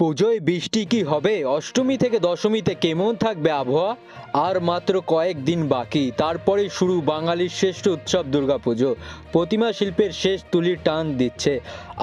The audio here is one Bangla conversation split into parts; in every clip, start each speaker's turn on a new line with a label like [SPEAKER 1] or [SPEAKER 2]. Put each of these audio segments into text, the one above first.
[SPEAKER 1] পুজোয় বৃষ্টি কি হবে? অষ্টমী থেকে দশমীতে কেমন থাকবে আবহাওয়া? আর মাত্র কয়েকদিন বাকি, তারপরে শুরু বাঙালির শ্রেষ্ঠ উৎসব দুর্গাপুজো। প্রতিমা শিল্পের শেষ তুলির টান দিচ্ছে,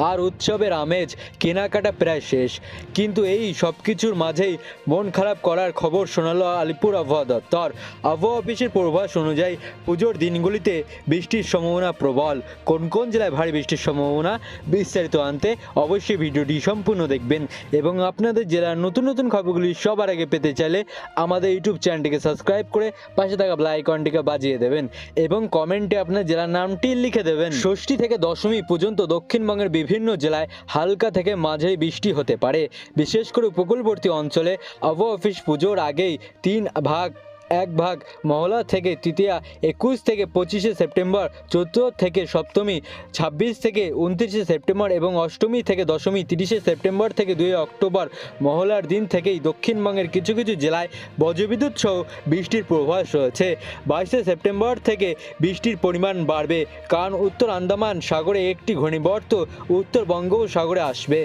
[SPEAKER 1] আর উৎসবের আমেজ কেনাকাটা প্রায় শেষ। কিন্তু এই সব কিছুর মাঝেই মন খারাপ করার খবর শোনালো আলিপুর আবহাওয়া দপ্তর। আবহাওয়া অফিসের পূর্বাভাস অনুযায়ী পুজোর দিনগুলিতে বৃষ্টির সম্ভাবনা প্রবল। কোন কোন জেলায় ভারী বৃষ্টির সম্ভাবনা, বিস্তারিত আনতে অবশ্যই ভিডিওটি সম্পূর্ণ দেখবেন। এবং আপনাদের জেলার নতুন নতুন খবরগুলি সবার আগে পেতে চাইলে আমাদের ইউটিউব চ্যানেলটিকে সাবস্ক্রাইব করে পাশে থাকা বেল আইকনটিকে বাজিয়ে দেবেন এবং কমেন্টে আপনার জেলার নামটি লিখে দেবেন। ষষ্ঠী থেকে দশমী পর্যন্ত দক্ষিণবঙ্গের বিভিন্ন জেলায় হালকা থেকে মাঝারি বৃষ্টি হতে পারে। বিশেষ করে উপকূলবর্তী অঞ্চলে আবহাওয়া অফিস পুজোর আগেই এক ভাগ মহলা থেকে তৃতীয়া 21 থেকে 25শে সেপ্টেম্বর, চতুর্থ থেকে সপ্তমী 26 থেকে 29শে সেপ্টেম্বর এবং অষ্টমী থেকে দশমী 30শে সেপ্টেম্বর থেকে 2 অক্টোবর মহলার দিন থেকেই দক্ষিণবঙ্গের কিছু কিছু জেলায় বজ্রবিদ্যুৎ সহ বৃষ্টির পূর্বাভাস রয়েছে। 22শে সেপ্টেম্বর থেকে বৃষ্টির পরিমাণ বাড়বে, কারণ উত্তর আন্দামান সাগরে একটি ঘূর্ণিবর্ত উত্তর বঙ্গোপসাগরে আসবে।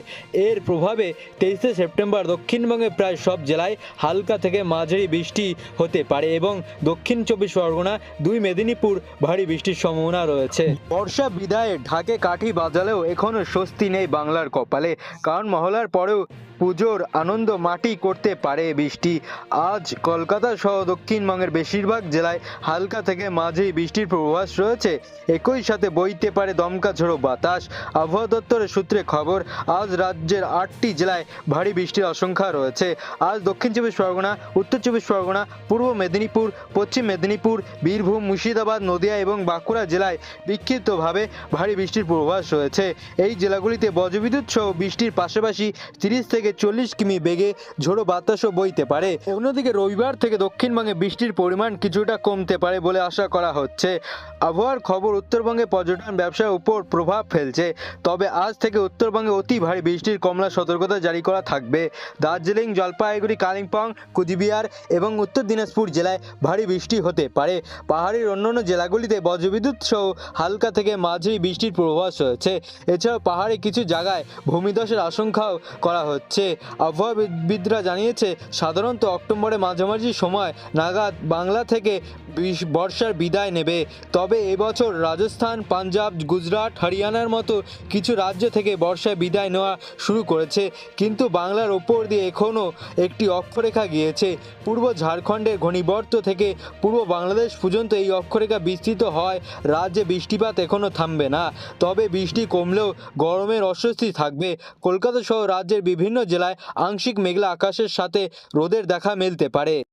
[SPEAKER 1] এর প্রভাবে 23শে সেপ্টেম্বর দক্ষিণবঙ্গের প্রায় সব জেলায় হালকা থেকে মাঝারি বৃষ্টি হতে পারে এবং দক্ষিণ 24 পরগনা, 2 মেদিনীপুর ভারী বৃষ্টির সম্ভাবনা রয়েছে। বর্ষা বিদায়ে ঢাকে কাঠি বাজালেও এখনো স্বস্তি নেই বাংলার কপালে, কারণ মহলার পরেও পুজোর আনন্দ মাটি করতে পারে বৃষ্টি। আজ কলকাতা সহ দক্ষিণবঙ্গের বেশিরভাগ জেলায় হালকা থেকে মাঝারি বৃষ্টির পূর্বাভাস রয়েছে। একই সাথে বইতে পারে দমকা ঝোড়ো বাতাস। আবহাওয়া দপ্তরের সূত্রে খবর, আজ রাজ্যের 8টি জেলায় ভারী বৃষ্টির আশঙ্কা রয়েছে। আজ দক্ষিণ 24 পরগনা, উত্তর 24 পরগনা, পূর্ব মেদিনীপুর, পশ্চিম মেদিনীপুর, বীরভূম, মুর্শিদাবাদ, নদিয়া এবং বাঁকুড়া জেলায় বিক্ষিপ্তভাবে ভারী বৃষ্টির পূর্বাভাস রয়েছে। এই জেলাগুলিতে বজ্রবিদ্যুৎ সহ বৃষ্টির পাশাপাশি 30 থেকে 40 কিমি বেগে ঝোড়ো বাতাসও বইতে পারে। অন্যদিকে রবিবার থেকে দক্ষিণবঙ্গে বৃষ্টির পরিমাণ কিছুটা কমতে পারে বলে আশা করা হচ্ছে। আবহাওয়ার খবর উত্তরবঙ্গে পর্যটন ব্যবসার উপর প্রভাব ফেলছে, তবে আজ থেকে উত্তরবঙ্গে অতি ভারী বৃষ্টির কমলা সতর্কতা জারি করা থাকবে। দার্জিলিং, জলপাইগুড়ি, কালিম্পং, কুচবিহার এবং উত্তর দিনাজপুর জেলায় ভারী বৃষ্টি হতে পারে। পাহাড়ের অন্যান্য জেলাগুলিতে বজ্রবিদ্যুৎ সহ হালকা থেকে মাঝারি বৃষ্টির পূর্বাভাস রয়েছে। এছাড়াও পাহাড়ে কিছু জায়গায় ভূমিধসের আশঙ্কাও করা হচ্ছে। আবহাওয়াবিদরা জানিয়েছে, সাধারণত অক্টোবরের মাঝামাঝি সময় নাগাদ বাংলা থেকে বর্ষার বিদায় নেবে। তবে এবছর রাজস্থান, পাঞ্জাব, গুজরাট, হরিয়ানার মতো কিছু রাজ্য থেকে বর্ষায় বিদায় নেওয়া শুরু করেছে, কিন্তু বাংলার ওপর দিয়ে এখনও একটি অক্ষরেখা গিয়েছে। পূর্ব ঝাড়খণ্ডের ঘূর্ণিবর্ত থেকে পূর্ব বাংলাদেশ পর্যন্ত এই অক্ষরেখা বিস্তৃত হয়। রাজ্যে বৃষ্টিপাত এখনও থামবে না, তবে বৃষ্টি কমলেও গরমের অস্বস্তি থাকবে। কলকাতা সহ রাজ্যের বিভিন্ন জেলায় আংশিক মেঘলা আকাশের সাথে রোদের দেখা মিলতে পারে।